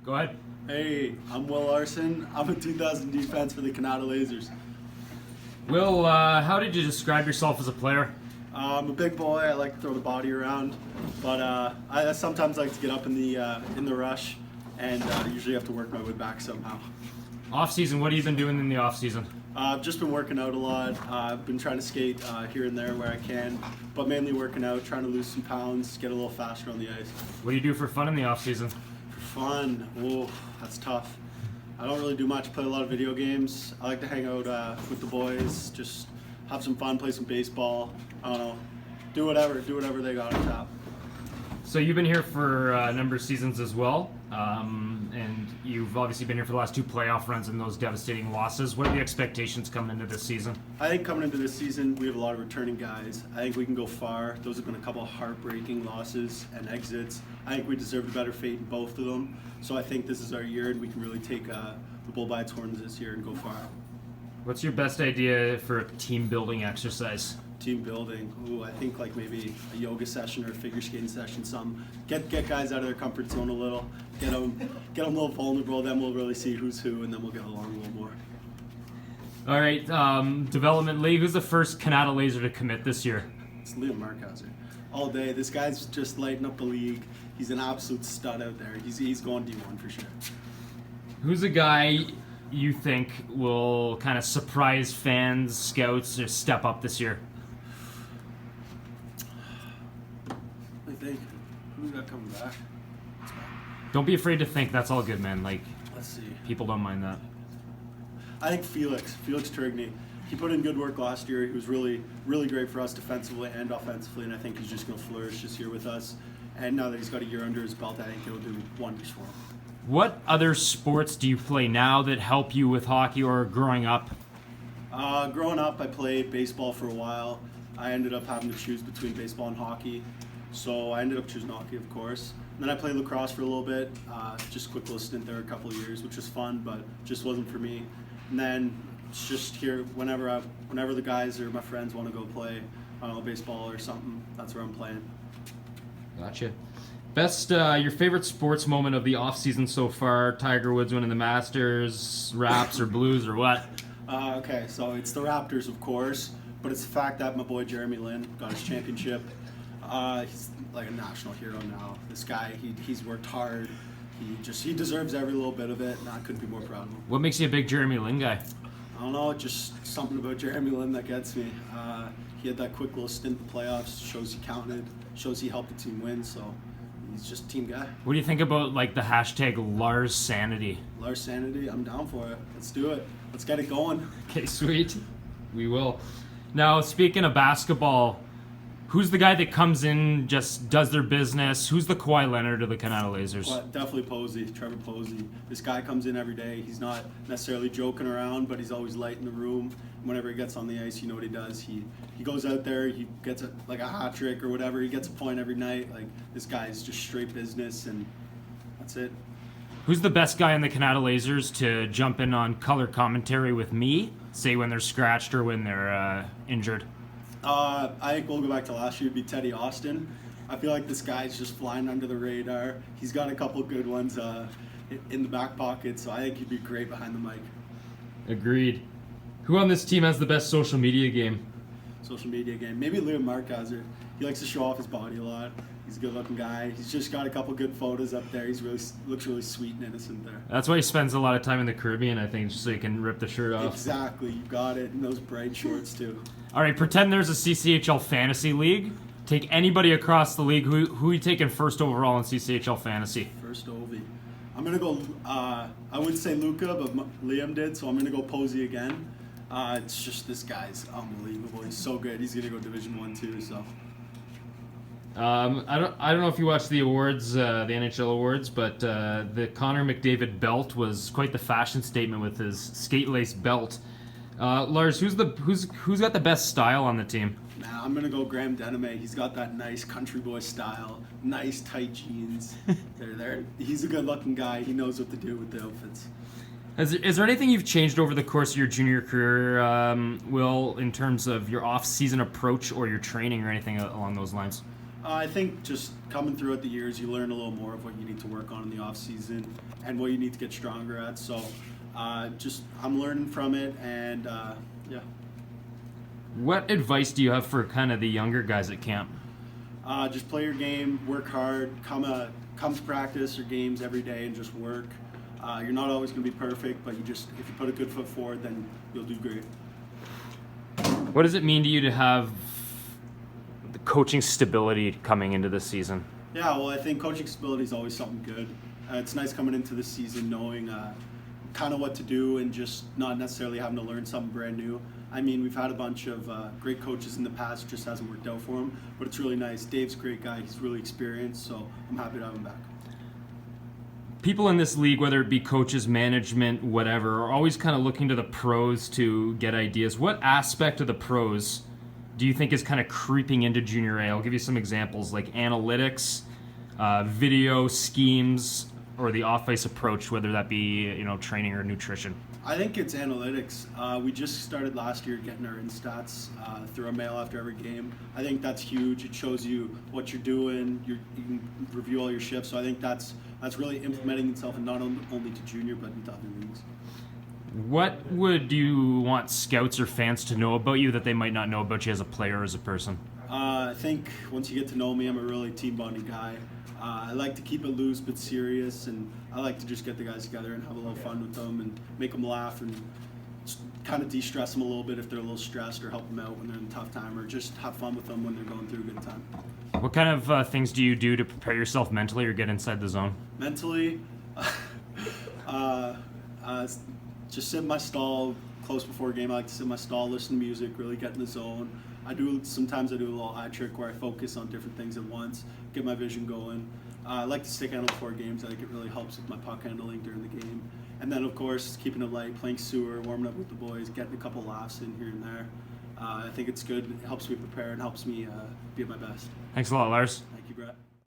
Go ahead. Hey, I'm Will Larsen. I'm a 2000 defense for the Canada Lasers. Will, how did you describe yourself as a player? I'm a big boy. I like to throw the body around, but I sometimes like to get up in the rush, and usually have to work my way back somehow. Off-season, what have you been doing in the off-season? I've just been working out a lot. I've been trying to skate here and there where I can, but mainly working out, trying to lose some pounds, get a little faster on the ice. What do you do for fun in the off-season? For fun, oh, that's tough. I don't really do much. Play a lot of video games. I like to hang out with the boys, just have some fun, play some baseball. I don't know, do whatever they got on tap. So you've been here for a number of seasons as well, and you've obviously been here for the last two playoff runs and those devastating losses. What are the expectations coming into this season? I think coming into this season, we have a lot of returning guys. I think we can go far. Those have been a couple of heartbreaking losses and exits. I think we deserve a better fate in both of them. So I think this is our year, and we can really take the bull by its horns this year and go far. What's your best idea for a team-building exercise? Team building. Ooh, I think like maybe a yoga session or a figure skating session. Some get guys out of their comfort zone a little. Get them a little vulnerable. Then we'll really see who's who, and then we'll get along a little more. All right, development league. Who's the first Canada Laser to commit this year? It's Liam Markhauser. All day. This guy's just lighting up the league. He's an absolute stud out there. He's going D1 for sure. Who's a guy you think will kind of surprise fans, scouts, or step up this year? I think who's got coming back? Don't be afraid to think. That's all good, man. Like, Let's see. people don't mind that. I think Felix Trigney. He put in good work last year. He was really great for us defensively and offensively, and I think he's just going to flourish this year with us. And now that he's got a year under his belt, I think he'll do wonders for him. What other sports do you play now that help you with hockey or growing up? Growing up, I played baseball for a while. I ended up having to choose between baseball and hockey, so I ended up choosing hockey, of course. And then I played lacrosse for a little bit, just a quick little stint there, a couple of years, which was fun, but just wasn't for me. And then it's just here, whenever the guys or my friends want to go play, I don't know, baseball or something, that's where I'm playing. Gotcha. Best, your favorite sports moment of the off-season so far? Tiger Woods winning the Masters, Raps, or Blues, or what? Okay, so it's the Raptors, of course, but it's the fact that my boy Jeremy Lin got his championship. He's like a national hero now. This guy, he's worked hard. He deserves every little bit of it, and I couldn't be more proud of him. What makes you a big Jeremy Lin guy? I don't know, just something about Jeremy Lin that gets me. He had that quick little stint in the playoffs, shows he counted, shows he helped the team win, so he's just a team guy. What do you think about like the hashtag Lars Sanity? Lars Sanity, I'm down for it. Let's do it. Let's get it going. Okay, sweet. We will. Now, speaking of basketball, who's the guy that comes in, just does their business? Who's the Kawhi Leonard of the Canada Lasers? But definitely Posey, Trevor Posey. This guy comes in every day. He's not necessarily joking around, but he's always light in the room. Whenever he gets on the ice, you know what he does. He goes out there, he gets like a hat trick or whatever. He gets a point every night. Like, this guy is just straight business, and that's it. Who's the best guy in the Canada Lasers to jump in on color commentary with me, say when they're scratched or when they're injured? I think we'll go back to last year. It'd be Teddy Austin. I feel like this guy's just flying under the radar. He's got a couple good ones in the back pocket, so I think he'd be great behind the mic. Agreed. Who on this team has the best social media game? Social media game. Maybe Liam Markhauser. He likes to show off his body a lot. He's a good-looking guy. He's just got a couple good photos up there. Looks really sweet and innocent there. That's why he spends a lot of time in the Caribbean, I think, just so he can rip the shirt off. Exactly. You got it. And those bright shorts, too. All right, pretend there's a CCHL Fantasy League. Take anybody across the league. Who are you taking first overall in CCHL Fantasy? First Ovi. I'm going to go, I wouldn't say Luca, but Liam did, so I'm going to go Posey again. It's just, this guy's unbelievable. He's so good. He's going to go Division 1 too, so. I don't know if you watched the awards, the NHL awards, but the Connor McDavid belt was quite the fashion statement with his skate lace belt. Lars, who's got the best style on the team? Nah, I'm gonna go Graham Deneme. He's got that nice country boy style, nice tight jeans. He's a good-looking guy. He knows what to do with the outfits. Is there anything you've changed over the course of your junior career, Will, in terms of your off-season approach or your training or anything along those lines? I think just coming throughout the years, you learn a little more of what you need to work on in the off season and what you need to get stronger at. So, just I'm learning from it, and yeah. What advice do you have for kind of the younger guys at camp? Just play your game, work hard, come to practice or games every day, and just work. You're not always going to be perfect, but if you put a good foot forward, then you'll do great. What does it mean to you to have the coaching stability coming into this season? Yeah, well, I think coaching stability is always something good. It's nice coming into this season knowing kind of what to do and just not necessarily having to learn something brand new. I mean, we've had a bunch of great coaches in the past, it just hasn't worked out for him, but it's really nice. Dave's a great guy, he's really experienced, so I'm happy to have him back. People in this league, whether it be coaches, management, whatever, are always kind of looking to the pros to get ideas. What aspect of the pros do you think is kind of creeping into junior A? I'll give you some examples like analytics, video, schemes, or the off-ice approach, whether that be training or nutrition. I think it's analytics. We just started last year getting our in-stats through a mail after every game. I think that's huge. It shows you what you're doing. You can review all your shifts. So I think that's really implementing itself, and not only to junior, but into other leagues. What would you want scouts or fans to know about you that they might not know about you as a player or as a person? I think once you get to know me, I'm a really team bonding guy. I like to keep it loose but serious, and I like to just get the guys together and have a little fun with them and make them laugh and kind of de-stress them a little bit if they're a little stressed, or help them out when they're in a tough time, or just have fun with them when they're going through a good time. What kind of things do you do to prepare yourself mentally or get inside the zone? Mentally, just sit in my stall close before a game. I like to sit in my stall, listen to music, really get in the zone. Sometimes I do a little eye trick where I focus on different things at once, get my vision going. I like to stick handle before games. I think it really helps with my puck handling during the game. And then, of course, keeping it light, playing sewer, warming up with the boys, getting a couple laughs in here and there. I think it's good. It helps me prepare and helps me be at my best. Thanks a lot, Lars. Thank you, Brett.